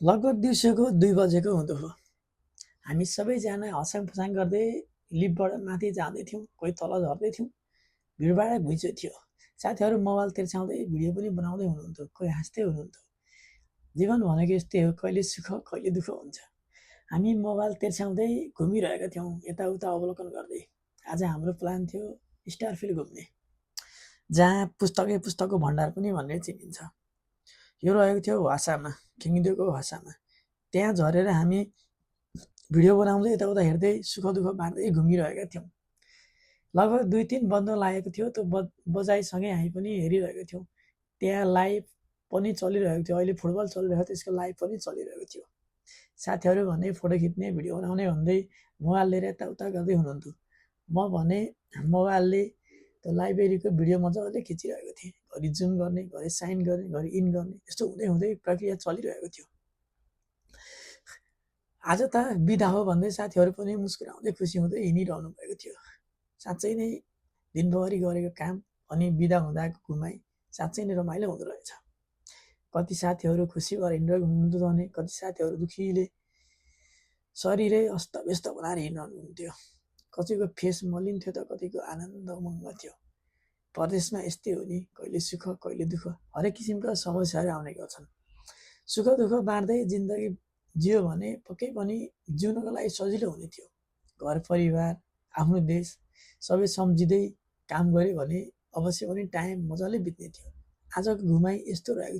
लगभग दिउँसोको 2 बजेको हुँदो हो। हामी सबैजना हसाङफसाङ गर्दै लिफ्टबाट माथि जाँदै थियौँ, कोही तल झर्दै थियौँ। भिडभाड घुइँचो थियो। साथीहरू मोबाइल तिर्छाउँदै भिडियो पनि बनाउँदै हुनुहुन्थ्यो, कोही हाँस्दै हुनुहुन्थ्यो। जीवन भनेको यस्तै हो, कहिले सुख कहिले दुःख हुन्छ। हामी मोबाइल तिर्छाउँदै घुमिरहेका थियौँ, यताउता अवलोकन गर्दै। आज हाम्रो प्लान थियो स्टारफिल्ड घुम्ने, जहाँ पुस्तकको भण्डार पनि भनेर चिनिन्छ। यो रहेको थियो भाषामा, खिङदेको भाषामा। त्यहाँ झरेर हामी भिडियो बनाउँदै यताउता हेर्दै सुख दुःख बाँड्दै घुमिरहेका थियौँ। लगभग 2-3 बज्न लागेको थियो। त्यो बजाइसँगै हामी पनि हेरिरहेको थियौँ। त्यहाँ लाइभ पनि चलिरहेको थियो, अहिले फुटबल चलिरहेको त्यसको लाइभ पनि चलिरहेको थियो। साथीहरू भने फोटो खिच्ने भिडियो बनाउने भन्दै मोबाइल लिएर यताउता गर्दै हुनुहुन्थ्यो। म भने मोबाइलले त्यो लाइब्रेरीको भिडियो मजाले खिचिरहेको थिएँ। घरि जुम गर्ने, घरि साइन गर्ने, घरि इन गर्ने, यस्तो हुँदै हुँदै प्रक्रिया चलिरहेको थियो। आज त बिदा हो भन्दै साथीहरू पनि मुस्कुराउँदै खुसी हुँदै हिँडिरहनु भएको थियो। साँच्चै नै दिनभरि गरेको काम अनि बिदा हुँदाको घुमाइ साँच्चै नै रमाइलो हुँदो रहेछ। कति साथीहरू खुसी भएर हिँडिरहेको हुनुहुन्थ्यो भने कति साथीहरू दुखीले शरीरै अस्तव्यस्त बनाएर हिँड्नुहुन्थ्यो। कसैको फेस मलिन थियो त कतिको आनन्द उमङ्ग थियो। परदेशमा यस्तै हो नि, कहिले सुख कहिले दुःख, हरेक किसिमका समस्याहरू आउने गर्छन्। सुख दुःख बाँड्दै जिन्दगी जियो भने पक्कै पनि जिउनको लागि सजिलो हुने थियो। घर परिवार, आफ्नो देश सबै सम्झिँदै काम गऱ्यो भने अवश्य पनि टाइम मजाले बित्ने थियो। आजको घुमाइ यस्तो रहेको